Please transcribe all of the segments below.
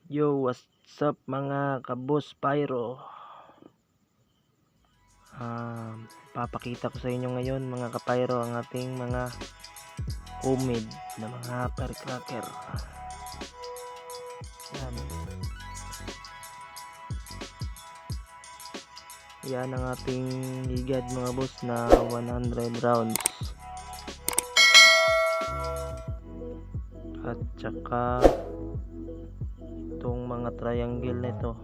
Yo, what's up mga kabos Pyro? Papakita ko sa inyo ngayon mga kapyro ang ating mga homemade na mga firecracker. Yan ang ating higad mga boss na 100 rounds. At saka itong mga triangle nito.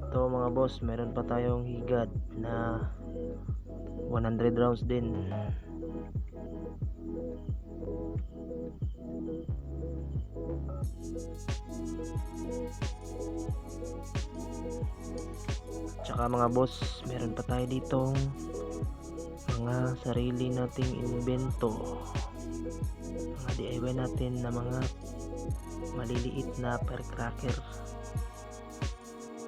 Ito mga boss, meron pa tayong higad na 100 rounds din. Tsaka mga boss, meron pa tayo ditong mga sarili nating invento, mga DIY natin na mga maliliit na firecracker.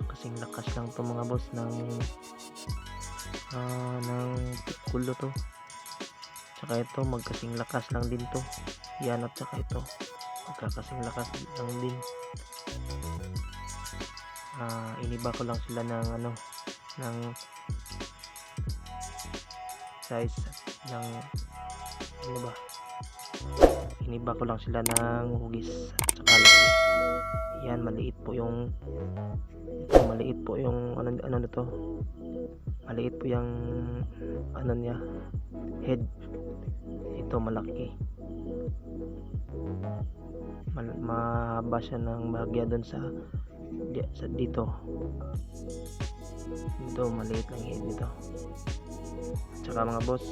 Kasing lakas lang to mga boss ng pikulo to. Tsaka ito magkasing lakas lang din to. Yan, at tsaka ito magkakasing lakas lang din. Iniba ko lang sila ng ng size ng iniba ko lang sila ng hugis at saka laki. Yan, maliit po yung nito, maliit po yung niya, head. Ito malaki, mahaba siya ng bahagya doon sa dito. Ito maliit lang head nito. Tsaka mga boss,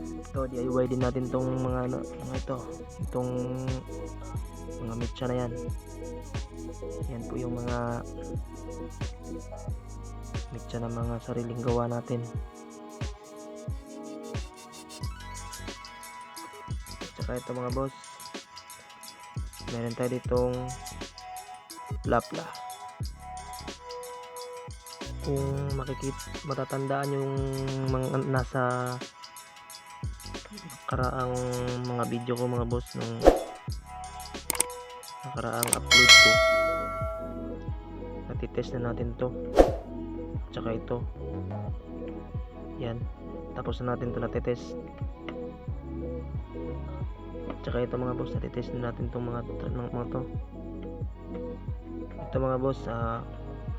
ito DIY din natin tong mga itong mga mecha na yan. Yan po yung mga mecha na mga sariling gawa natin. Tsaka ito mga boss, meron tayo ditong lapla. Kung matatandaan yung mga nasa nakaraang mga video ko mga boss, nung nakaraang upload ko, natitest na natin to. Tsaka ito, yan, tapos na natin to natitest. Tsaka ito mga boss, natitest na natin tong mga to. Ito mga boss,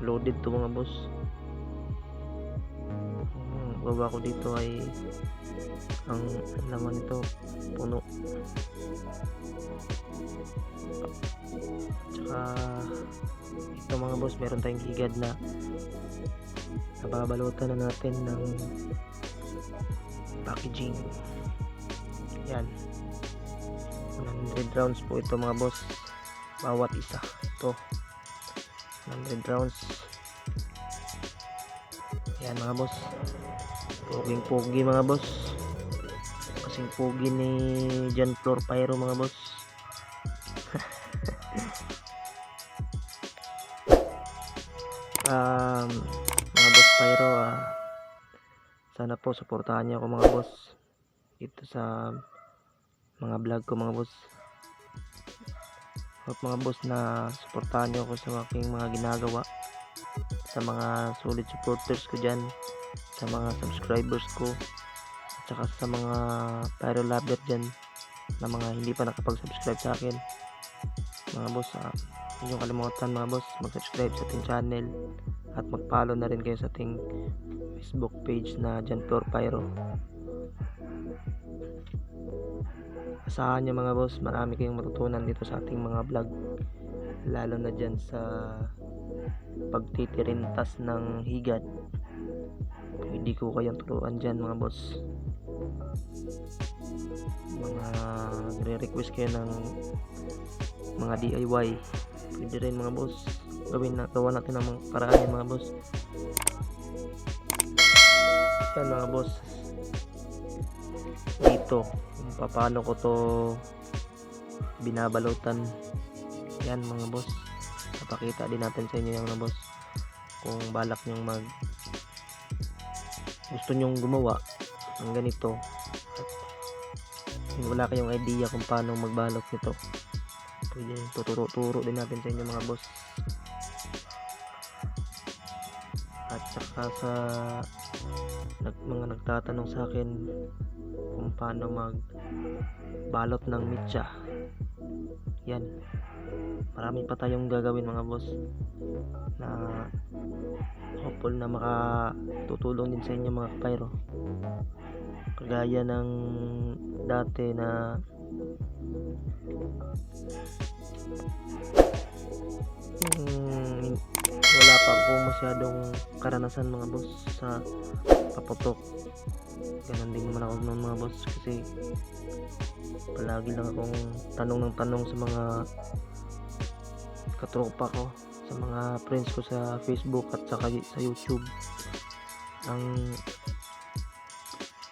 loaded to mga boss. Baba ko dito ay ang laman nito puno. Tsaka ito mga boss, meron tayong higad na nababalutan na natin ng packaging. Yan, 100 rounds po ito mga boss, bawat isa. Ito 100 rounds. Yan mga boss, poging mga boss, kasing pogi ni John Floor Pyro mga boss. Mga boss Pyro, sana po suportahan niyo ako mga boss dito sa mga vlog ko mga boss. Hope mga boss na suportahan niyo ako sa aking mga ginagawa, sa mga solid supporters ko dyan, sa mga subscribers ko, at saka sa mga pyro lover dyan na mga hindi pa nakapag-subscribe sa akin mga boss. Huwag niyong kalimutan mga boss mag-subscribe sa ating channel at mag-follow na rin kayo sa ating Facebook page na John Floor Pyro. Asahan niyo mga boss, marami kayong matutunan dito sa ating mga vlog, lalo na dyan sa pagtitirintas ng higad. Pwede ko kayong turuan dyan mga boss. Mga nagre-request kayo ng mga DIY, pwede rin mga boss, gawa natin ang mga paraan yan mga boss. Yan mga boss, dito kung paano ko to binabalutan. Yan mga boss, napakita din natin sa inyo yan mga boss. Kung balak nyong gusto nyong gumawa ng ganito, wala kayong idea kung paano magbalot nito, pwede tuturo din natin sa inyo mga boss. At saka sa mga nagtatanong sa akin kung paano magbalot ng mitya, yan, marami pa tayong gagawin mga boss, na hopeful na makatutulong din sa inyo mga kapayro. Kagaya ng dati na wala pa ako masyadong karanasan mga boss sa paputok, ganun din naman ako noon mga boss, kasi palagi lang akong tanong sa mga katropa ko, sa mga friends ko sa Facebook at saka sa YouTube. Ang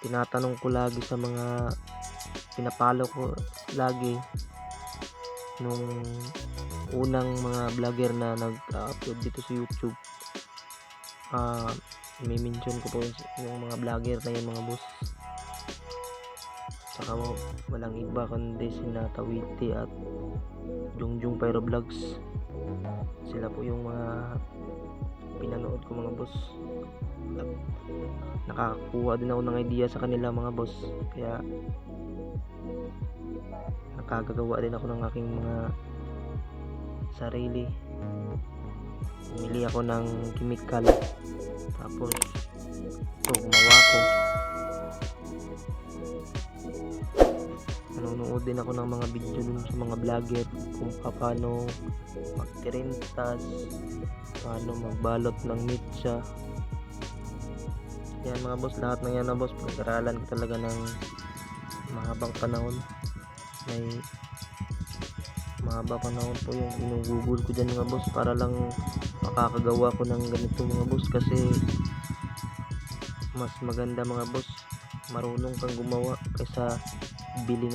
tinatanong ko lagi sa mga pinapalo ko lagi nung unang mga vlogger na nag-upload dito sa YouTube, i-mention ko po yung mga vlogger na yun mga boss. Saka walang iba kundi sina Tawiti at Jungjung Pyro Vlogs. Sila po yung mga pinanood ko mga boss, at nakakakuha din ako ng idea sa kanila mga boss, kaya nakagagawa din ako ng aking mga sarili. Pumili ako ng chemical, tapos ito gumawa ko. Nanonood din ako ng mga video dun sa mga vlogger kung paano magtirintas, paano magbalot ng mitya. Yan mga boss, lahat ng yan na boss, pinag-aralan ko talaga ng mahabang panahon. May mahaba panahon po yung ginugugol ko dyan mga boss, para lang makakagawa ko ng ganito mga boss. Kasi mas maganda mga boss, marunong kang gumawa kaysa bili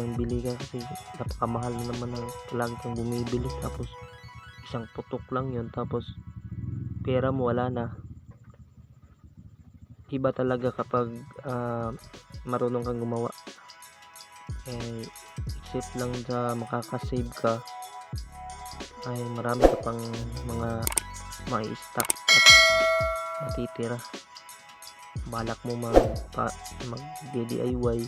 ka, kasi napakamahal na naman ang palagi kang bumibili, tapos isang putok lang yun, tapos pera mo wala na. Iba talaga kapag marunong kang gumawa, except lang sa makakasave ka, ay marami ka pang mga mai-stock at matitira. Balak mo mag DIY,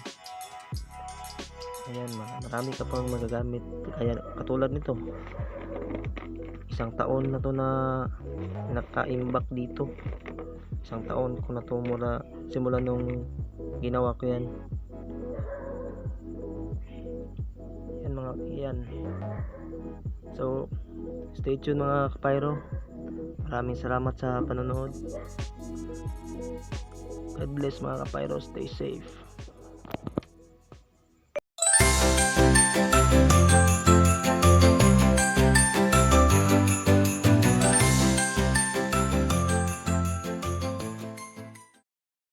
ayan, marami ka pang magagamit. Kaya katulad nito, isang taon na to na naka-imbak dito, isang taon ko na to simula nung ginawa ko yan. Yan. So stay tuned mga kapayro, maraming salamat sa panonood. God bless mga kapayro, stay safe.